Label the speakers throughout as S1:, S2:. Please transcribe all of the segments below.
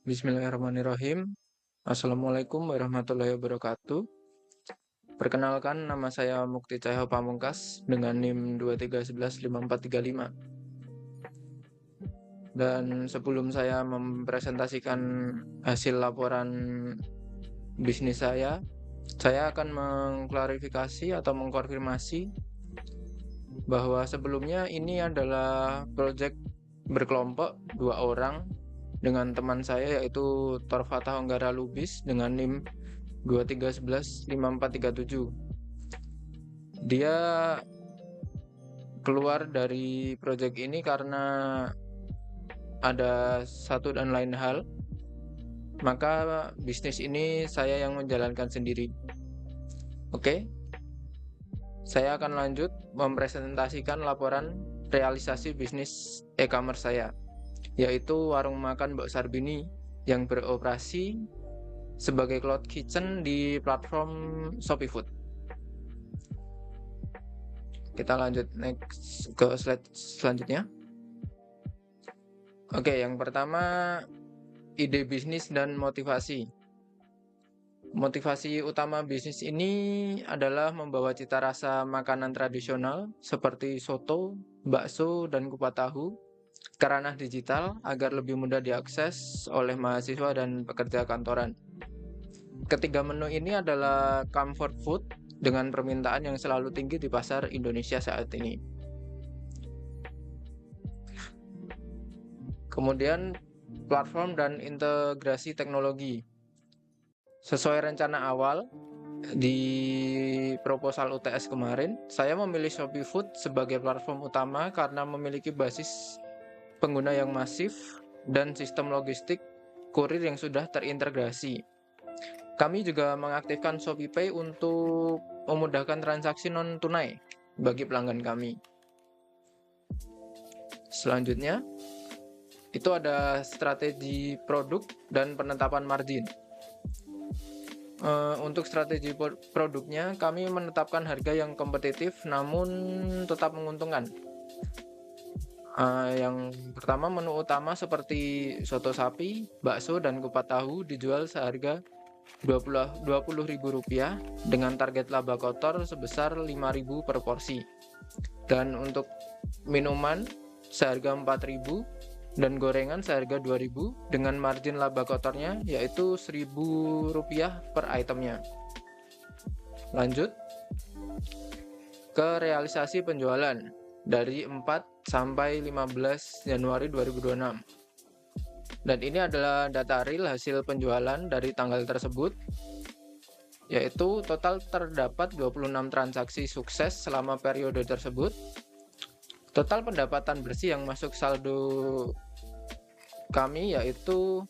S1: Bismillahirrahmanirrahim. Assalamualaikum warahmatullahi wabarakatuh. Perkenalkan, nama saya Mukti Cahyo Pamungkas dengan NIM 23115435. Dan sebelum saya mempresentasikan hasil laporan bisnis saya akan mengklarifikasi atau mengkonfirmasi bahwa sebelumnya ini adalah proyek berkelompok 2 orang dengan teman saya yaitu Torfata Honggara Lubis dengan NIM 23115437. Dia keluar dari proyek ini karena ada satu dan lain hal, maka bisnis ini saya yang menjalankan sendiri. Oke, saya akan lanjut mempresentasikan laporan realisasi bisnis e-commerce saya, yaitu warung makan Mbok Sarbini yang beroperasi sebagai cloud kitchen di platform Shopee Food. Kita lanjut next ke slide selanjutnya. Oke, yang pertama ide bisnis dan motivasi. Motivasi utama bisnis ini adalah membawa cita rasa makanan tradisional seperti soto, bakso, dan kupat tahu ke ranah digital agar lebih mudah diakses oleh mahasiswa dan pekerja kantoran. Ketiga menu ini adalah comfort food dengan permintaan yang selalu tinggi di pasar Indonesia saat ini. Kemudian platform dan integrasi teknologi. Sesuai rencana awal di proposal UTS kemarin, saya memilih Shopee Food sebagai platform utama karena memiliki basis pengguna yang masif dan sistem logistik kurir yang sudah terintegrasi. Kami juga mengaktifkan ShopeePay untuk memudahkan transaksi non-tunai bagi pelanggan kami. Selanjutnya, itu ada strategi produk dan penetapan margin. Untuk strategi produknya, kami menetapkan harga yang kompetitif namun tetap menguntungkan. Yang pertama, menu utama seperti soto sapi, bakso, dan kupat tahu dijual seharga Rp20.000 dengan target laba kotor sebesar Rp5.000 per porsi. Dan untuk minuman seharga Rp4.000 dan gorengan seharga Rp2.000 dengan margin laba kotornya yaitu Rp1.000 per itemnya. Lanjut ke realisasi penjualan dari 4 sampai 15 Januari 2026. Dan ini adalah data real hasil penjualan dari tanggal tersebut, yaitu total terdapat 26 transaksi sukses selama periode tersebut. Total pendapatan bersih yang masuk saldo kami yaitu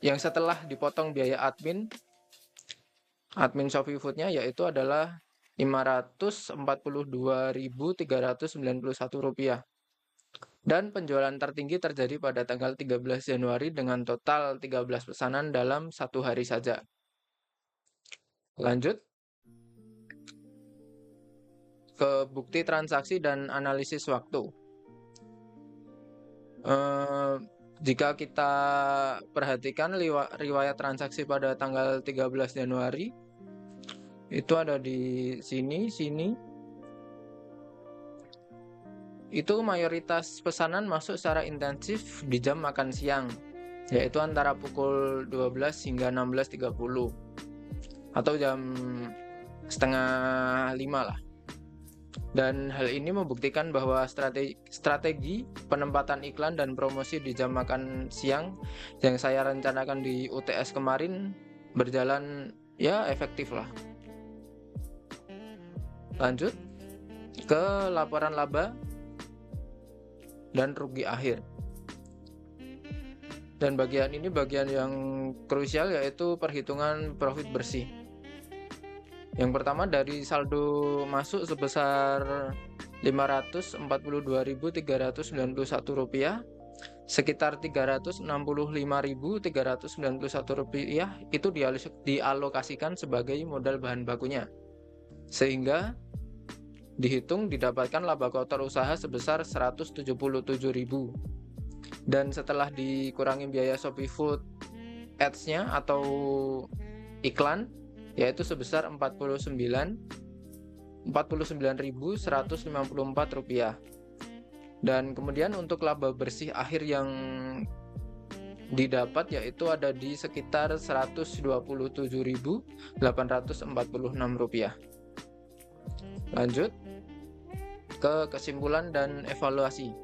S1: yang setelah dipotong biaya admin Shopee Food-nya yaitu adalah Rp542.391. Dan penjualan tertinggi terjadi pada tanggal 13 Januari dengan total 13 pesanan dalam 1 hari saja. Lanjut ke bukti transaksi dan analisis waktu. Jika kita perhatikan riwayat transaksi pada tanggal 13 Januari itu ada di sini. Itu mayoritas pesanan masuk secara intensif di jam makan siang, yaitu antara pukul 12 hingga 16.30 atau jam setengah 5 lah. Dan hal ini membuktikan bahwa strategi penempatan iklan dan promosi di jam makan siang yang saya rencanakan di UTS kemarin berjalan ya efektif lah. Lanjut ke laporan laba dan rugi akhir. Dan bagian ini bagian yang krusial yaitu perhitungan profit bersih. Yang pertama dari saldo masuk sebesar Rp542.391, sekitar Rp365.391 itu dialokasikan sebagai modal bahan bakunya. Sehingga dihitung didapatkan laba kotor usaha sebesar Rp177.000. Dan setelah dikurangi biaya Shopee Food ads-nya atau iklan, yaitu sebesar Rp49.154. Dan kemudian untuk laba bersih akhir yang didapat yaitu ada di sekitar Rp127.846. Lanjut ke kesimpulan dan evaluasi.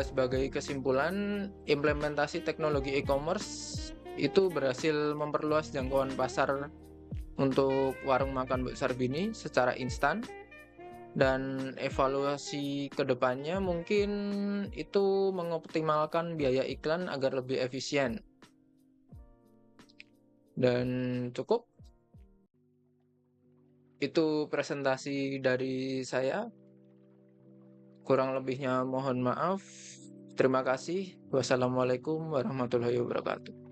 S1: Sebagai kesimpulan, implementasi teknologi e-commerce itu berhasil memperluas jangkauan pasar untuk warung makan Bu Sarbini secara instan, dan evaluasi kedepannya mungkin itu mengoptimalkan biaya iklan agar lebih efisien. Dan cukup, itu presentasi dari saya. Kurang lebihnya mohon maaf. Terima kasih. Wassalamualaikum warahmatullahi wabarakatuh.